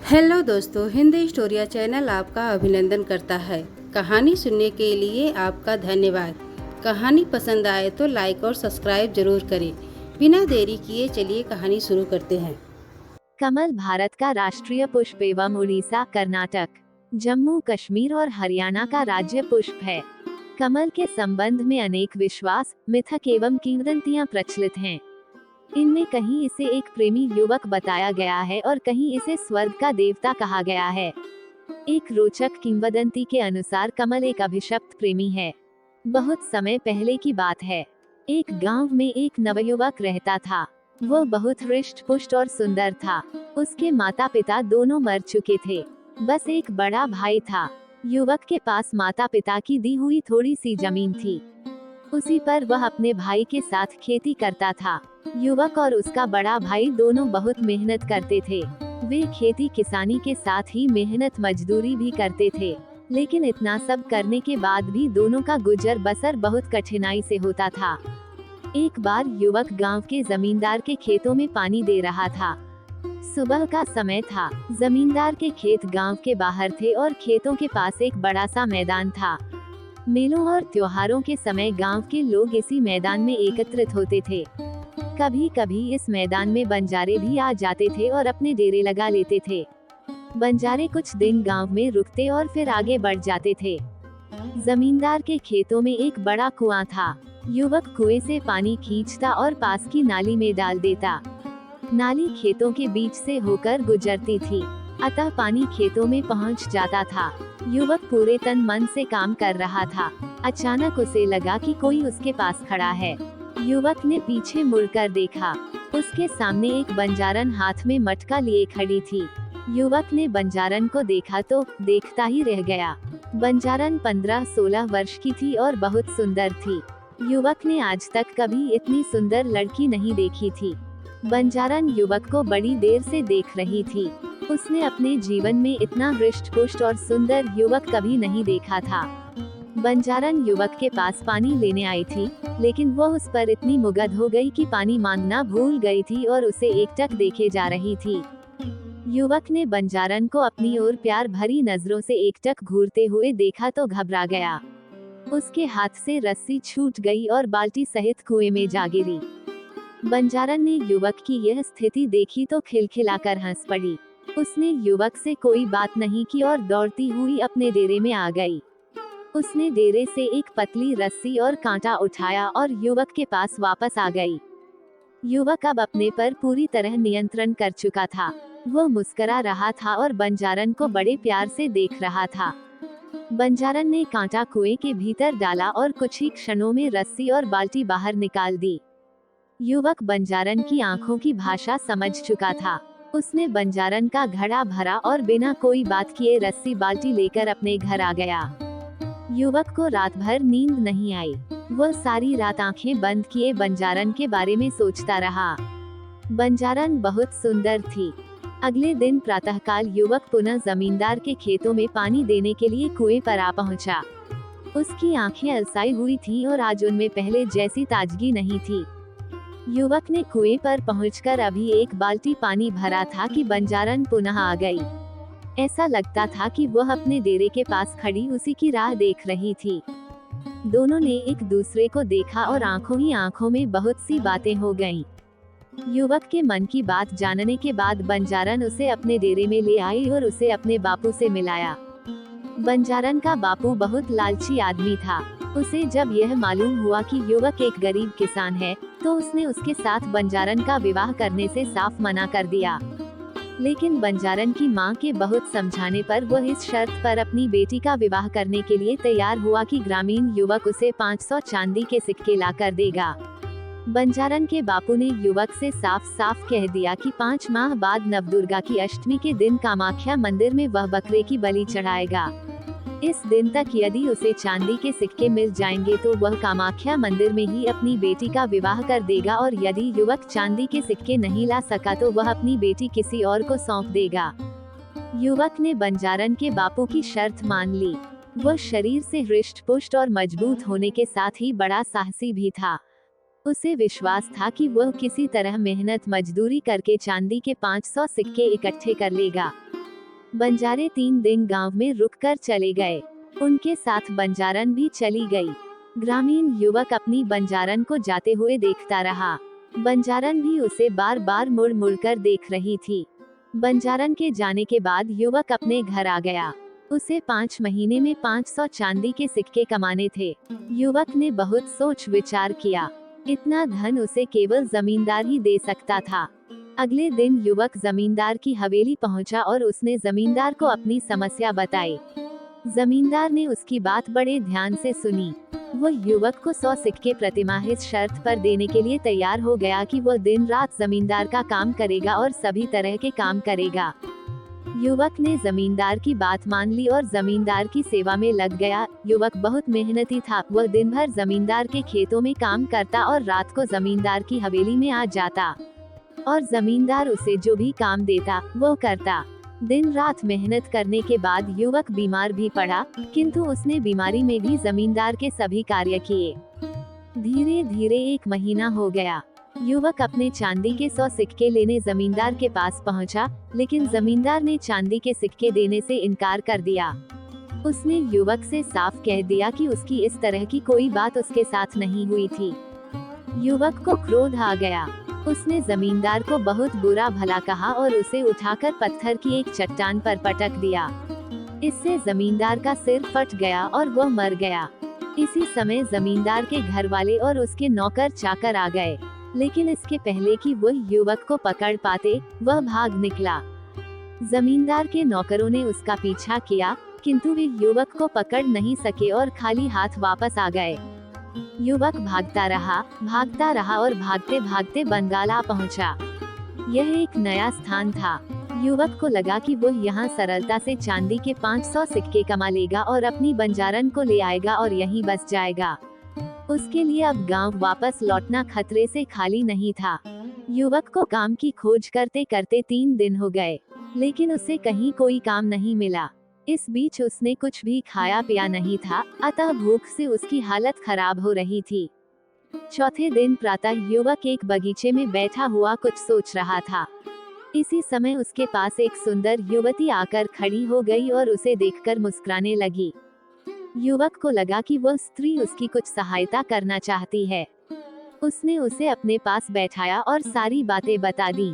Hello दोस्तों, Hindi स्टोरिया channel आपका अभिनंदन करता है। कहानी सुनने के लिए आपका धन्यवाद। कहानी पसंद आए तो लाइक और सब्सक्राइब जरूर करें। बिना देरी किए चलिए कहानी शुरू करते हैं। कमल भारत का राष्ट्रीय पुष्प एवं उड़ीसा, कर्नाटक, जम्मू कश्मीर और हरियाणा का राज्य पुष्प है। कमल के संबंध में अनेक विश्वास, मिथक एवं किंवदंतियां प्रचलित हैं। इनमें कहीं इसे एक प्रेमी युवक बताया गया है और कहीं इसे स्वर्ग का देवता कहा गया है। एक रोचक किंवदंती के अनुसार कमल एक अभिशप्त प्रेमी है। बहुत समय पहले की बात है। एक गांव में एक नवयुवक रहता था। वो बहुत हृष्ट पुष्ट और सुंदर था। उसके माता पिता दोनों मर चुके थे। बस एक बड़ा भाई था। युवक के पास माता पिता की दी हुई थोड़ी सी जमीन थी। उसी पर वह अपने भाई के साथ खेती करता था। युवक और उसका बड़ा भाई दोनों बहुत मेहनत करते थे। वे खेती किसानी के साथ ही मेहनत मजदूरी भी करते थे। लेकिन इतना सब करने के बाद भी दोनों का गुजर बसर बहुत कठिनाई से होता था। एक बार युवक गांव के जमींदार के खेतों में पानी दे रहा था। सुबह का समय था। जमींदार के खेत गांव के बाहर थे और खेतों के पास एक बड़ा सा मैदान था। मेलों और त्योहारों के समय गांव के लोग इसी मैदान में एकत्रित होते थे। कभी कभी इस मैदान में बंजारे भी आ जाते थे और अपने डेरे लगा लेते थे। बंजारे कुछ दिन गांव में रुकते और फिर आगे बढ़ जाते थे। जमींदार के खेतों में एक बड़ा कुआं था। युवक कुएं से पानी खींचता और पास की नाली में डाल देता। नाली खेतों के बीच से होकर गुजरती थी, अतः पानी खेतों में पहुंच जाता था। युवक पूरे तन मन से काम कर रहा था। अचानक उसे लगा कि कोई उसके पास खड़ा है। युवक ने पीछे मुड़कर देखा। उसके सामने एक बंजारन हाथ में मटका लिए खड़ी थी। युवक ने बंजारन को देखा तो देखता ही रह गया। बंजारन 15-16 वर्ष की थी और बहुत सुंदर थी। युवक ने आज तक कभी इतनी सुंदर लड़की नहीं देखी थी। बंजारन युवक को बड़ी देर से देख रही थी। उसने अपने जीवन में इतना हृष्ट पुष्ट और सुंदर युवक कभी नहीं देखा था। बंजारन युवक के पास पानी लेने आई थी, लेकिन वो उस पर इतनी मुग्ध हो गई कि पानी मांगना भूल गई थी और उसे एकटक देखे जा रही थी। युवक ने बंजारन को अपनी ओर प्यार भरी नजरों से एकटक घूरते हुए देखा तो घबरा गया। उसके हाथ से रस्सी छूट गई और बाल्टी सहित कुएं में जा गिरी। बंजारन ने युवक की यह स्थिति देखी तो खिलखिलाकर हंस पड़ी। उसने युवक से कोई बात नहीं की और दौड़ती हुई अपने डेरे में आ गई। उसने डेरे से एक पतली रस्सी और कांटा उठाया और युवक के पास वापस आ गई। युवक अब अपने पर पूरी तरह नियंत्रण कर चुका था। वो मुस्कुरा रहा था और बंजारन को बड़े प्यार से देख रहा था। बंजारन ने कांटा कुएं के भीतर डाला और कुछ ही क्षणों में रस्सी और बाल्टी बाहर निकाल दी। युवक बंजारन की आंखों की भाषा समझ चुका था। उसने बंजारन का घड़ा भरा और बिना कोई बात किए रस्सी बाल्टी लेकर अपने घर आ गया। युवक को रात भर नींद नहीं आई। वह सारी रात आंखें बंद किए बंजारन के बारे में सोचता रहा। बंजारन बहुत सुंदर थी। अगले दिन प्रातःकाल युवक पुनः जमींदार के खेतों में पानी देने के लिए कुएं पर आ पहुंचा। उसकी आंखें अलसाई हुई थीं और आज उनमें पहले जैसी ताजगी नहीं थी। युवक ने कुएं पर पहुंचकर अभी एक बाल्टी पानी भरा था कि बंजारन पुनः आ गई। ऐसा लगता था कि वह अपने डेरे के पास खड़ी उसी की राह देख रही थी। दोनों ने एक दूसरे को देखा और आंखों ही आंखों में बहुत सी बातें हो गईं। युवक के मन की बात जानने के बाद बंजारन उसे अपने डेरे में ले आई और उसे अपने बापू से मिलाया। बंजारन का बापू बहुत लालची आदमी था। उसे जब यह मालूम हुआ कि युवक एक गरीब किसान है, तो उसने उसके साथ बंजारन का विवाह करने से साफ मना कर दिया। लेकिन बंजारन की मां के बहुत समझाने पर वह इस शर्त पर अपनी बेटी का विवाह करने के लिए तैयार हुआ कि ग्रामीण युवक उसे 500 चांदी के सिक्के ला कर देगा। बंजारन के बापू ने युवक से साफ साफ कह दिया कि 5 माह बाद नवदुर्गा की अष्टमी के दिन कामाख्या मंदिर में वह बकरे की बलि चढ़ाएगा। इस दिन तक यदि उसे चांदी के सिक्के मिल जाएंगे तो वह कामाख्या मंदिर में ही अपनी बेटी का विवाह कर देगा और यदि युवक चांदी के सिक्के नहीं ला सका तो वह अपनी बेटी किसी और को सौंप देगा। युवक ने बंजारन के बापू की शर्त मान ली। वह शरीर से हृष्ट पुष्ट और मजबूत होने के साथ ही बड़ा साहसी भी था। उसे विश्वास था कि वह किसी तरह मेहनत मजदूरी करके चांदी के 500 सिक्के इकट्ठे कर लेगा। बंजारे 3 दिन गांव में रुककर चले गए। उनके साथ बंजारन भी चली गई। ग्रामीण युवक अपनी बंजारन को जाते हुए देखता रहा। बंजारन भी उसे बार बार मुड़ मुड़ कर देख रही थी। बंजारन के जाने के बाद युवक अपने घर आ गया। उसे 5 महीने में 500 चांदी के सिक्के कमाने थे। युवक ने बहुत सोच विचार किया। इतना धन उसे केवल जमींदार ही दे सकता था। अगले दिन युवक जमींदार की हवेली पहुंचा और उसने जमींदार को अपनी समस्या बताई। जमींदार ने उसकी बात बड़े ध्यान से सुनी। वो युवक को 100 सिक्के प्रतिमाह इस शर्त पर देने के लिए तैयार हो गया कि वो दिन रात जमींदार का काम करेगा और सभी तरह के काम करेगा। युवक ने जमींदार की बात मान ली और जमींदार की सेवा में लग गया। युवक बहुत मेहनती था। वह दिन भर जमींदार के खेतों में काम करता और रात को जमींदार की हवेली में आ जाता और जमींदार उसे जो भी काम देता वो करता। दिन रात मेहनत करने के बाद युवक बीमार भी पड़ा, किंतु उसने बीमारी में भी जमींदार के सभी कार्य किए। धीरे धीरे 1 महीना हो गया। युवक अपने चांदी के 100 सिक्के लेने जमींदार के पास पहुंचा, लेकिन जमींदार ने चांदी के सिक्के देने से इनकार कर दिया। उसने युवक से साफ कह दिया कि उसकी इस तरह की कोई बात उसके साथ नहीं हुई थी। युवक को क्रोध आ गया। उसने जमींदार को बहुत बुरा भला कहा और उसे उठाकर पत्थर की एक चट्टान पर पटक दिया। इससे जमींदार का सिर फट गया और वह मर गया। इसी समय जमींदार के घर वाले और उसके नौकर चाकर आ गए, लेकिन इसके पहले कि वह युवक को पकड़ पाते, वह भाग निकला। जमींदार के नौकरों ने उसका पीछा किया, किंतु वे युवक को पकड़ नहीं सके और खाली हाथ वापस आ गए। युवक भागता रहा और भागते भागते बंगाला पहुंचा। यह एक नया स्थान था। युवक को लगा कि वो यहाँ सरलता से चांदी के 500 सिक्के कमा लेगा और अपनी बंजारन को ले आएगा और यहीं बस जाएगा। उसके लिए अब गांव वापस लौटना खतरे से खाली नहीं था। युवक को काम की खोज करते करते 3 दिन हो गए, लेकिन उसे कहीं कोई काम नहीं मिला। इस बीच उसने कुछ भी खाया पिया नहीं था, अतः भूख से उसकी हालत खराब हो रही थी। चौथे दिन प्रातः युवक एक बगीचे में बैठा हुआ कुछ सोच रहा था। इसी समय उसके पास एक सुंदर युवती आकर खड़ी हो गई और उसे देखकर मुस्कुराने लगी। युवक को लगा कि वह स्त्री उसकी कुछ सहायता करना चाहती है। उसने उसे अपने पास बैठाया और सारी बातें बता दी।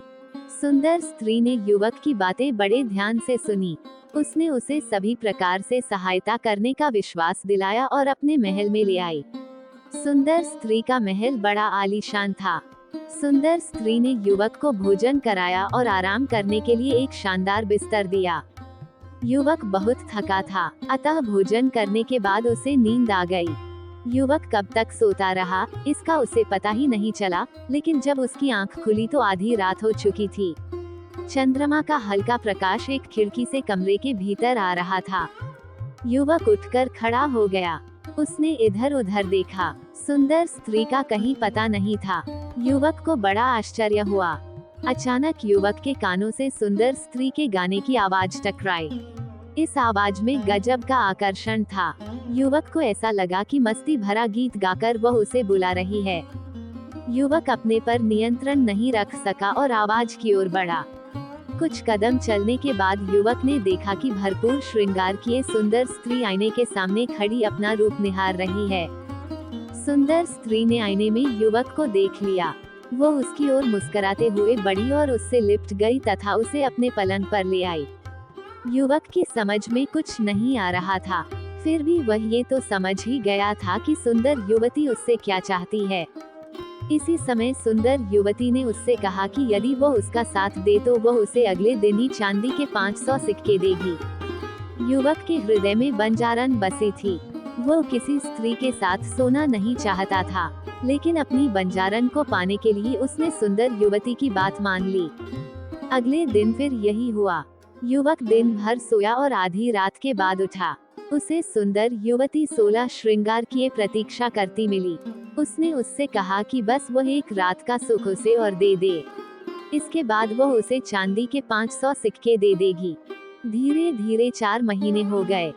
सुंदर स्त्री ने युवक की बातें बड़े ध्यान से सुनी। उसने उसे सभी प्रकार से सहायता करने का विश्वास दिलाया और अपने महल में ले आई। सुंदर स्त्री का महल बड़ा आलीशान था। सुंदर स्त्री ने युवक को भोजन कराया और आराम करने के लिए एक शानदार बिस्तर दिया। युवक बहुत थका था, अतः भोजन करने के बाद उसे नींद आ गई। युवक कब तक सोता रहा, इसका उसे पता ही नहीं चला, लेकिन जब उसकी आंख खुली तो आधी रात हो चुकी थी। चंद्रमा का हल्का प्रकाश एक खिड़की से कमरे के भीतर आ रहा था। युवक उठकर खड़ा हो गया। उसने इधर उधर देखा। सुंदर स्त्री का कहीं पता नहीं था। युवक को बड़ा आश्चर्य हुआ। अचानक युवक के कानों से सुंदर स्त्री के गाने की आवाज टकराई। इस आवाज में गजब का आकर्षण था। युवक को ऐसा लगा कि मस्ती भरा गीत गाकर वह उसे बुला रही है। युवक अपने पर नियंत्रण नहीं रख सका और आवाज की ओर बढ़ा। कुछ कदम चलने के बाद युवक ने देखा कि भरपूर श्रृंगार किए सुंदर स्त्री आईने के सामने खड़ी अपना रूप निहार रही है। सुंदर स्त्री ने आईने में युवक को देख लिया। वो उसकी ओर मुस्कुराते हुए बढ़ी और उससे लिपट गई तथा उसे अपने पलंग पर ले आई। युवक की समझ में कुछ नहीं आ रहा था, फिर भी वह ये तो समझ ही गया था कि सुंदर युवती उससे क्या चाहती है। इसी समय सुंदर युवती ने उससे कहा कि यदि वो उसका साथ दे तो वह उसे अगले दिन ही चांदी के 500 सिक्के देगी। युवक के हृदय में बंजारन बसी थी। वो किसी स्त्री के साथ सोना नहीं चाहता था, लेकिन अपनी बंजारन को पाने के लिए उसने सुंदर युवती की बात मान ली। अगले दिन फिर यही हुआ। युवक दिन भर सोया और आधी रात के बाद उठा। उसे सुंदर युवती 16 श्रृंगार किए प्रतीक्षा करती मिली। उसने उससे कहा कि बस वह एक रात का सुख उसे और दे दे। इसके बाद वह उसे चांदी के 500 सिक्के दे देगी। धीरे धीरे 4 महीने हो गए।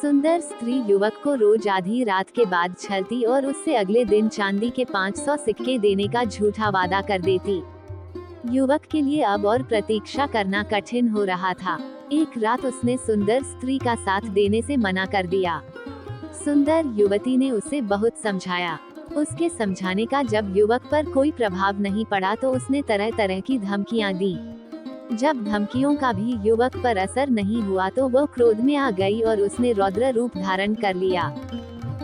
सुंदर स्त्री युवक को रोज आधी रात के बाद छलती और उससे अगले दिन चांदी के 500 सिक्के देने का झूठा वादा कर देती। युवक के लिए अब और प्रतीक्षा करना कठिन हो रहा था। एक रात उसने सुंदर स्त्री का साथ देने से मना कर दिया। सुंदर युवती ने उसे बहुत समझाया। उसके समझाने का जब युवक पर कोई प्रभाव नहीं पड़ा तो उसने तरह तरह की धमकियां दी। जब धमकियों का भी युवक पर असर नहीं हुआ तो वह क्रोध में आ गई और उसने रौद्र रूप धारण कर लिया।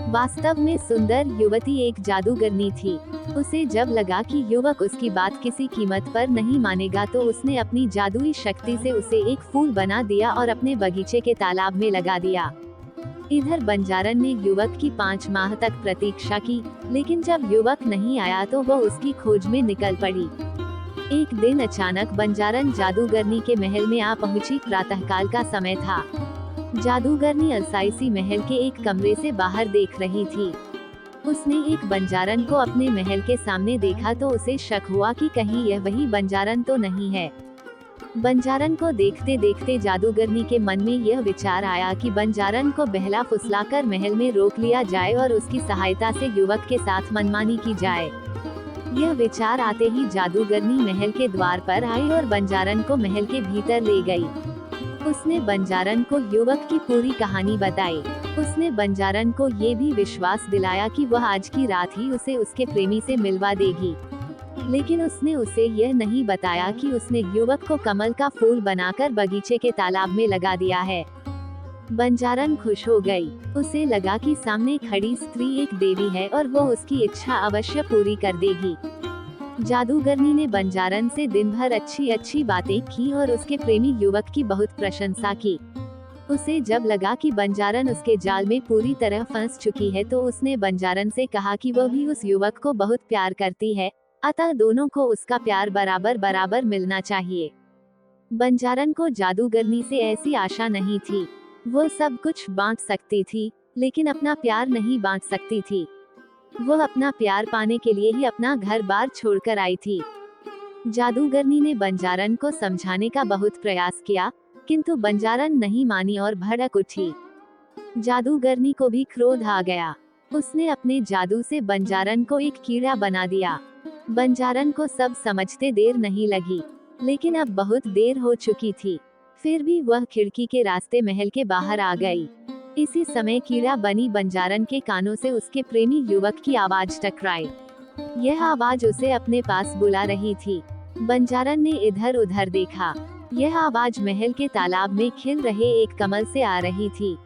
वास्तव में सुंदर युवती एक जादूगरनी थी। उसे जब लगा कि युवक उसकी बात किसी कीमत पर नहीं मानेगा तो उसने अपनी जादुई शक्ति से उसे एक फूल बना दिया और अपने बगीचे के तालाब में लगा दिया। इधर बंजारन ने युवक की 5 माह तक प्रतीक्षा की, लेकिन जब युवक नहीं आया तो वह उसकी खोज में निकल पड़ी। एक दिन अचानक बंजारन जादूगरनी के महल में आ पहुंची। प्रातःकाल का समय था। जादूगरनी अलसाइसी महल के एक कमरे से बाहर देख रही थी। उसने एक बंजारन को अपने महल के सामने देखा तो उसे शक हुआ कि कहीं यह वही बंजारन तो नहीं है। बंजारन को देखते देखते जादूगरनी के मन में यह विचार आया कि बंजारन को बहला फुसलाकर महल में रोक लिया जाए और उसकी सहायता से युवक के साथ मनमानी की जाए। यह विचार आते ही जादूगरनी महल के द्वार पर आई और बंजारन को महल के भीतर ले गई। उसने बंजारन को युवक की पूरी कहानी बताई। उसने बंजारन को ये भी विश्वास दिलाया कि वह आज की रात ही उसे उसके प्रेमी से मिलवा देगी। लेकिन उसने उसे यह नहीं बताया कि उसने युवक को कमल का फूल बनाकर बगीचे के तालाब में लगा दिया है। बंजारन खुश हो गई। उसे लगा कि सामने खड़ी स्त्री एक देवी है और वो उसकी इच्छा अवश्य पूरी कर देगी। जादूगरनी ने बंजारन से दिन भर अच्छी अच्छी बातें की और उसके प्रेमी युवक की बहुत प्रशंसा की। उसे जब लगा कि बंजारन उसके जाल में पूरी तरह फंस चुकी है तो उसने बंजारन से कहा कि वह भी उस युवक को बहुत प्यार करती है, अतः दोनों को उसका प्यार बराबर बराबर मिलना चाहिए। बंजारन को जादूगरनी से ऐसी आशा नहीं थी। वो सब कुछ बांट सकती थी, लेकिन अपना प्यार नहीं बांट सकती थी। वह अपना प्यार पाने के लिए ही अपना घर बार छोड़कर आई थी। जादूगरनी ने बंजारन को समझाने का बहुत प्रयास किया, किंतु बंजारन नहीं मानी और भड़क उठी। जादूगरनी को भी क्रोध आ गया। उसने अपने जादू से बंजारन को एक कीड़ा बना दिया। बंजारन को सब समझते देर नहीं लगी, लेकिन अब बहुत देर हो चुकी थी। फिर भी वह खिड़की के रास्ते महल के बाहर आ गई। इसी समय कीड़ा बनी बंजारन के कानों से उसके प्रेमी युवक की आवाज टकराई। यह आवाज उसे अपने पास बुला रही थी। बंजारन ने इधर उधर देखा। यह आवाज महल के तालाब में खिल रहे एक कमल से आ रही थी।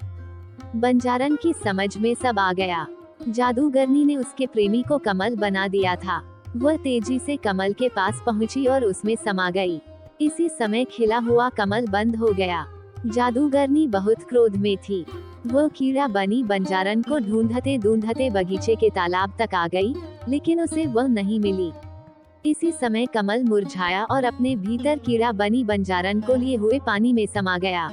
बंजारन की समझ में सब आ गया। जादूगरनी ने उसके प्रेमी को कमल बना दिया था। वह तेजी से कमल के पास पहुंची और उसमें समा गई। इसी समय खिला हुआ कमल बंद हो गया। जादूगरनी बहुत क्रोध में थी। वो कीड़ा बनी बंजारन को ढूंढते ढूंढते बगीचे के तालाब तक आ गई, लेकिन उसे वह नहीं मिली। इसी समय कमल मुरझाया और अपने भीतर कीड़ा बनी बंजारन को लिए हुए पानी में समा गया।